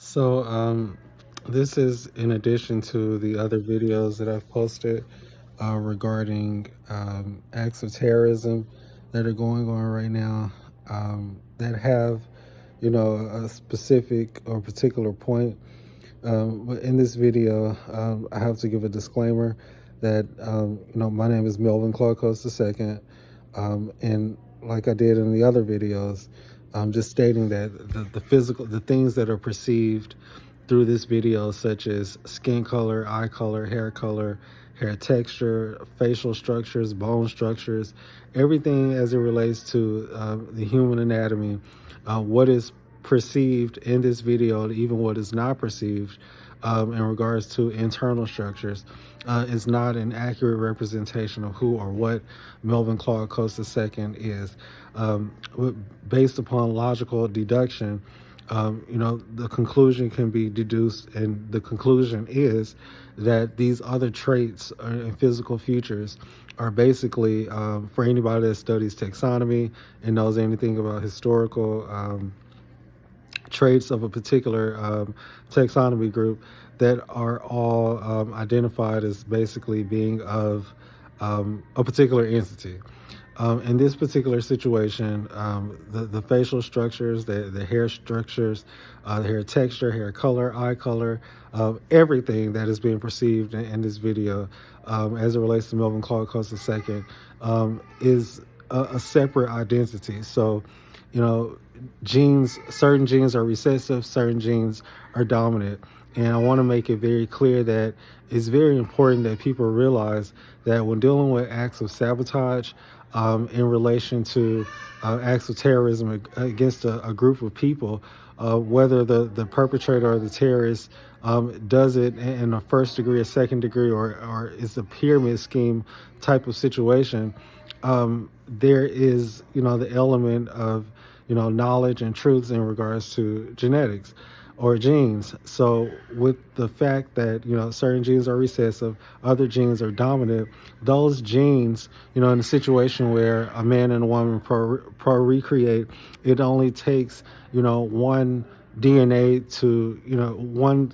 So this is in addition to the other videos that I've posted regarding acts of terrorism that are going on right now that have, a specific or particular point. But in this video, I have to give a disclaimer that, my name is Melvin Clarkos II. And like I did in the other videos, I'm just stating that the things that are perceived through this video, such as skin color, eye color, hair texture, facial structures, bone structures, everything as it relates to the human anatomy, what is perceived in this video, and even what is not perceived in regards to internal structures, is not an accurate representation of who or what Melvin Clark Coast II is. Based upon logical deduction, the conclusion can be deduced, and the conclusion is that these other traits and physical features are basically, for anybody that studies taxonomy and knows anything about historical traits of a particular taxonomy group, that are all identified as basically being of a particular entity. In this particular situation, the facial structures, the hair structures, the hair texture, hair color, eye color, everything that is being perceived in this video as it relates to Melvin Clark Coast II is a separate identity. So, certain genes are recessive, certain genes are dominant. And I want to make it very clear that it's very important that people realize that when dealing with acts of sabotage in relation to acts of terrorism against a group of people, whether the perpetrator or the terrorist does it in a first degree, a second degree, or is a pyramid scheme type of situation, there is, the element of, knowledge and truths in regards to genetics or genes. So with the fact that, certain genes are recessive, other genes are dominant, those genes, in a situation where a man and a woman recreate, it only takes, one DNA to, one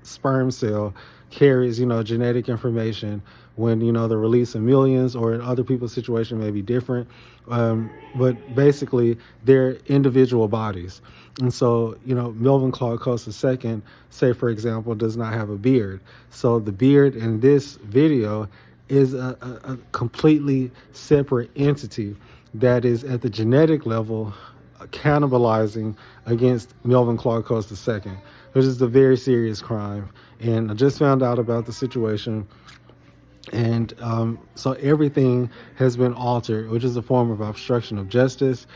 sperm cell carries, genetic information, when, the release of millions, or in other people's situation may be different. But basically they're individual bodies. And so, Melvin Clark Coast II, say for example, does not have a beard. So the beard in this video is a completely separate entity that is at the genetic level cannibalizing against Melvin Clark Coast II, which is a very serious crime. And I just found out about the situation. And so everything has been altered, which is a form of obstruction of justice,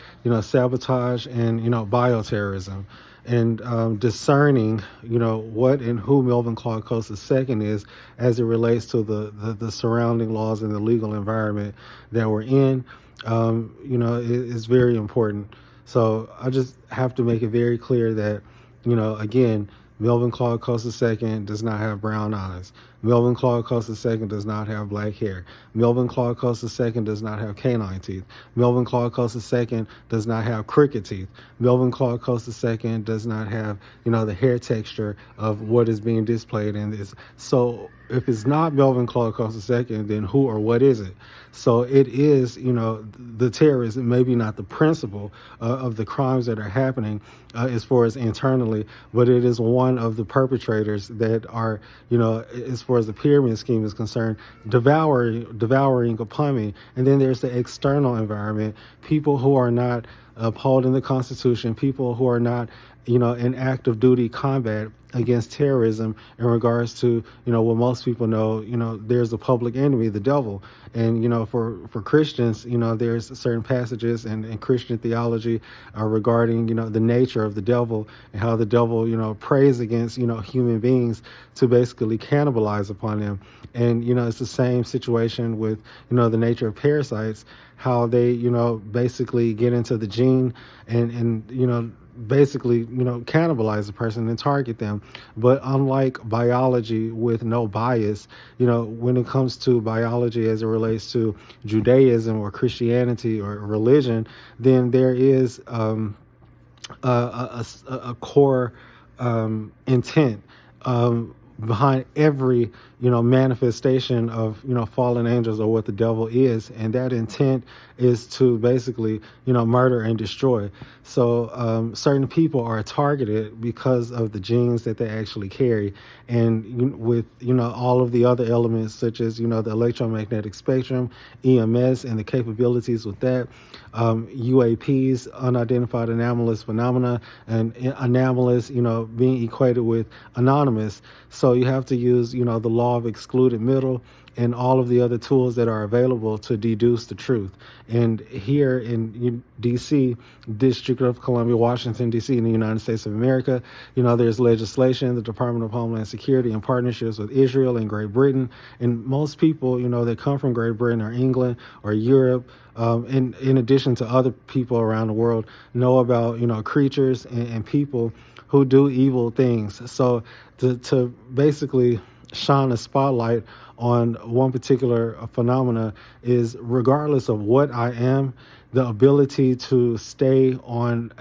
sabotage, and, bio-terrorism. And discerning, what and who Melvin Clark Coast II is as it relates to the surrounding laws and the legal environment that we're in, is very important. So I just have to make it very clear that, again, Melvin Clark Coast II does not have brown eyes. Melvin Clark Coast II does not have black hair. Melvin Clark Coast II does not have canine teeth. Melvin Clark Coast II does not have crooked teeth. Melvin Clark Coast II does not have, the hair texture of what is being displayed in this. So if it's not Melvin Clark Coast II, then who or what is it? So it is, the terrorists, maybe not the principal of the crimes that are happening as far as internally, but it is one of the perpetrators that are, as far as the pyramid scheme is concerned, devouring upon me. And then there's the external environment, people who are not upholding the Constitution, people who are not, in active duty combat against terrorism in regards to, what most people know, there's a public enemy, the devil. And, for Christians, there's certain passages in Christian theology regarding, the nature of the devil and how the devil, preys against, human beings to basically cannibalize upon them. And, it's the same situation with, the nature of parasites, how they, basically get into the gene and basically, cannibalize a person and target them. But unlike biology with no bias, when it comes to biology as it relates to Judaism or Christianity or religion, then there is a core intent behind every manifestation of fallen angels, or what the devil is, and that intent is to basically murder and destroy. So certain people are targeted because of the genes that they actually carry, and with all of the other elements such as the electromagnetic spectrum, EMS, and the capabilities with that, UAPs, unidentified anomalous phenomena, and anomalous being equated with anonymous. So you have to use the law of excluded middle and all of the other tools that are available to deduce the truth. And here in D.C., District of Columbia, Washington, D.C., in the United States of America, there's legislation, the Department of Homeland Security, in partnerships with Israel and Great Britain. And most people, that come from Great Britain or England or Europe, in addition to other people around the world, know about, creatures and people who do evil things. So to basically shine a spotlight on one particular phenomena is, regardless of what I am, the ability to stay on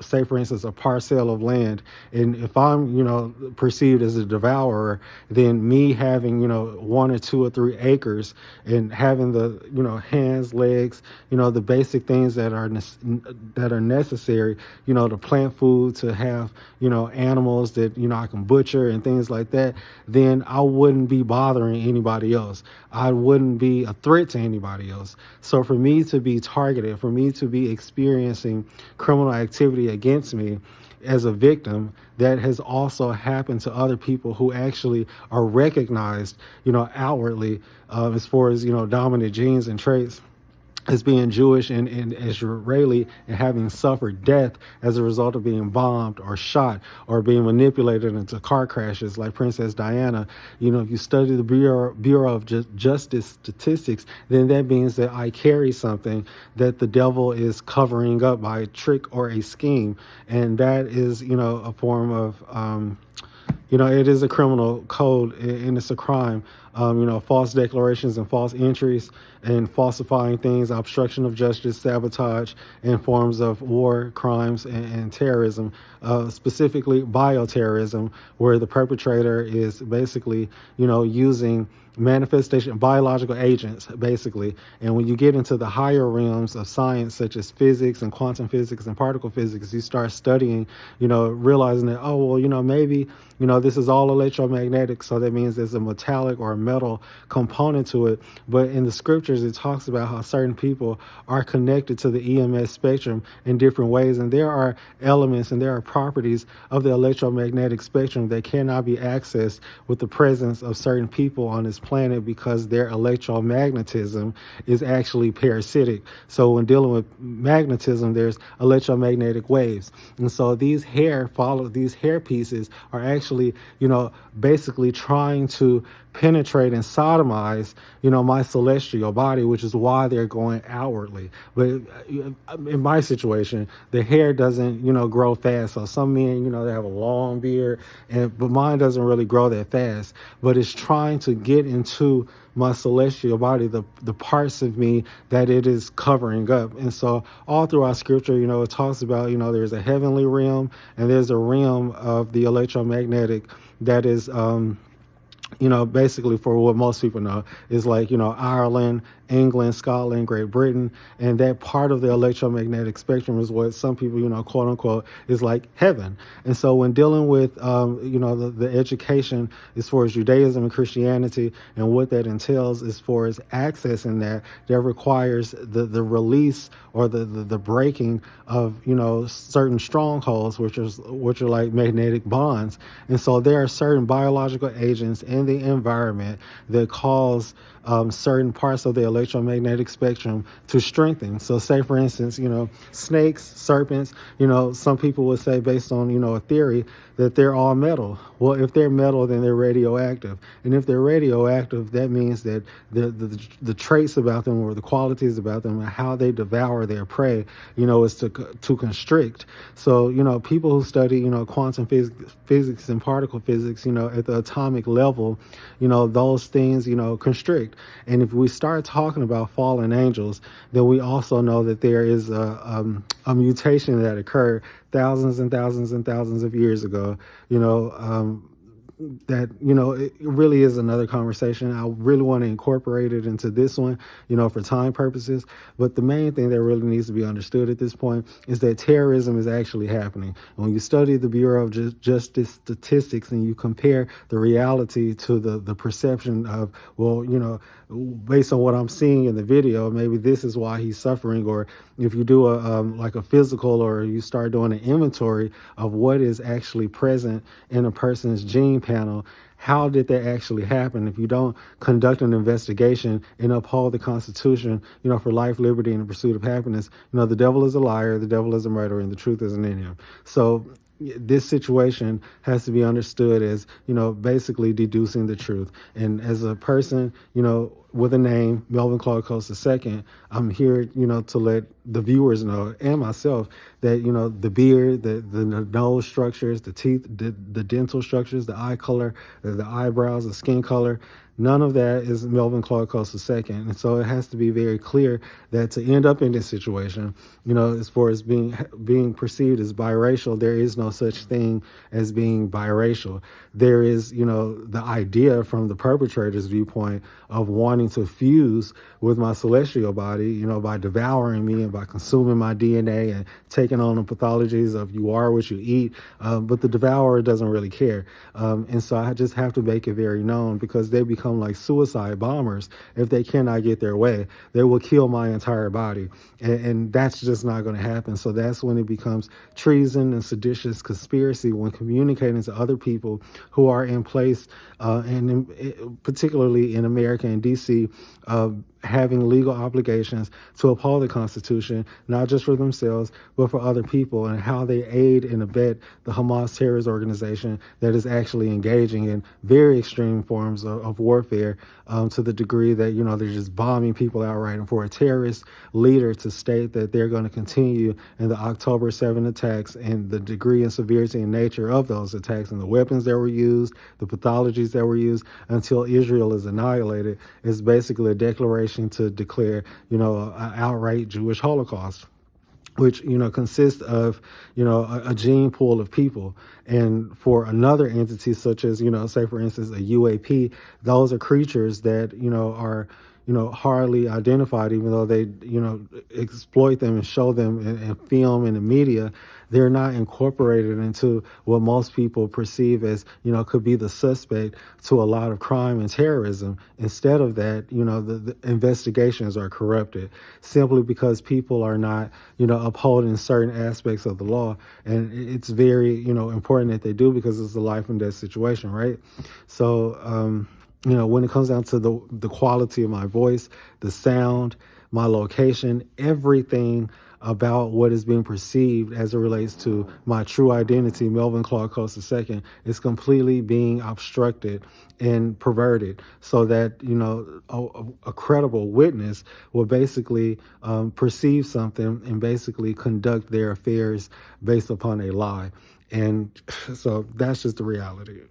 say for instance a parcel of land, and if I'm perceived as a devourer, then me having 1 or 2 or 3 acres and having the hands, legs, the basic things that are necessary, to plant food, to have animals that I can butcher and things like that, then I wouldn't be bothering anybody else. I wouldn't be a threat to anybody else. So for me to be targeted, for me to be experiencing criminal activity against me as a victim, that has also happened to other people who actually are recognized, outwardly, as far as, dominant genes and traits, as being Jewish and Israeli, and having suffered death as a result of being bombed or shot or being manipulated into car crashes like Princess Diana. If you study the Bureau of Justice statistics, then that means that I carry something that the devil is covering up by a trick or a scheme. And that is, a form of, it is a criminal code, and it's a crime. False declarations and false entries and falsifying things, obstruction of justice, sabotage, and forms of war crimes and terrorism, specifically bio-terrorism, where the perpetrator is basically, using manifestation biological agents, basically. And when you get into the higher realms of science, such as physics and quantum physics and particle physics, you start studying, realizing that, oh, well, maybe, this is all electromagnetic, so that means there's a metallic or a metal component to it. But in the scriptures, it talks about how certain people are connected to the EMS spectrum in different ways, and there are elements and there are properties of the electromagnetic spectrum that cannot be accessed with the presence of certain people on this planet, because their electromagnetism is actually parasitic. So when dealing with magnetism, there's electromagnetic waves, and so these hair pieces are actually, basically trying to penetrate and sodomize, my celestial body, which is why they're going outwardly. But in my situation, the hair doesn't, grow fast. So some men, they have a long beard, but mine doesn't really grow that fast. But it's trying to get into my celestial body, the parts of me that it is covering up. And so all throughout scripture, it talks about, there's a heavenly realm and there's a realm of the electromagnetic that is, basically, for what most people know, is like, Ireland, England, Scotland, Great Britain, and that part of the electromagnetic spectrum is what some people, quote unquote, is like heaven. And so when dealing with, the education as far as Judaism and Christianity and what that entails as far as accessing that requires the release or the breaking of, certain strongholds, which are like magnetic bonds. And so there are certain biological agents in the environment that cause certain parts of the electromagnetic spectrum to strengthen. So say, for instance, snakes, serpents, some people would say, based on, a theory, that they're all metal. Well, if they're metal, then they're radioactive. And if they're radioactive, that means that the traits about them, or the qualities about them, and how they devour their prey, is to constrict. So, people who study, quantum physics and particle physics, at the atomic level, those things, constrict. And if we start talking talking about fallen angels, then we also know that there is a mutation that occurred thousands and thousands and thousands of years ago. That it really is another conversation. I really want to incorporate it into this one, for time purposes. But the main thing that really needs to be understood at this point is that terrorism is actually happening. And when you study the Bureau of Justice statistics and you compare the reality to the perception of, well, based on what I'm seeing in the video, maybe this is why he's suffering. Or if you do a physical, or you start doing an inventory of what is actually present in a person's gene panel, how did that actually happen? If you don't conduct an investigation and uphold the Constitution, for life, liberty, and the pursuit of happiness, the devil is a liar, the devil is a murderer, and the truth isn't in him. So this situation has to be understood as, basically deducing the truth. And as a person, with a name, Melvin Claude Coates II, I'm here, to let the viewers know, and myself, that, the beard, the nose structures, the teeth, the dental structures, the eye color, the eyebrows, the skin color, none of that is Melvin Claude Coates II. And so it has to be very clear that to end up in this situation, as far as being perceived as biracial, there is no such thing as being biracial. There is, the idea from the perpetrator's viewpoint of wanting to fuse with my celestial body, by devouring me and by consuming my DNA and taking on the pathologies of you are what you eat. But the devourer doesn't really care. And so I just have to make it very known, because they become like suicide bombers. If they cannot get their way, they will kill my entire body. And that's just not going to happen. So that's when it becomes treason and seditious conspiracy, when communicating to other people who are in place, particularly in America and DC, having legal obligations to uphold the Constitution, not just for themselves, but for other people, and how they aid and abet the Hamas terrorist organization that is actually engaging in very extreme forms of warfare, to the degree that, they're just bombing people outright. And for a terrorist leader to state that they're going to continue in the October 7 attacks, and the degree and severity and nature of those attacks and the weapons that were used, the pathologies that were used, until Israel is annihilated, is basically a declaration to declare, an outright Jewish Holocaust, which, consists of, a gene pool of people. And for another entity, such as, say, for instance, a UAP, those are creatures that, are, hardly identified, even though they, exploit them and show them and film in the media. They're not incorporated into what most people perceive as, could be the suspect to a lot of crime and terrorism. Instead of that, the investigations are corrupted simply because people are not, upholding certain aspects of the law. And it's very, important that they do, because it's a life and death situation, right? So, when it comes down to the quality of my voice, the sound, my location, everything about what is being perceived as it relates to my true identity, Melvin Claude Coates II, is completely being obstructed and perverted, so that, a credible witness will basically perceive something and basically conduct their affairs based upon a lie. And so that's just the reality.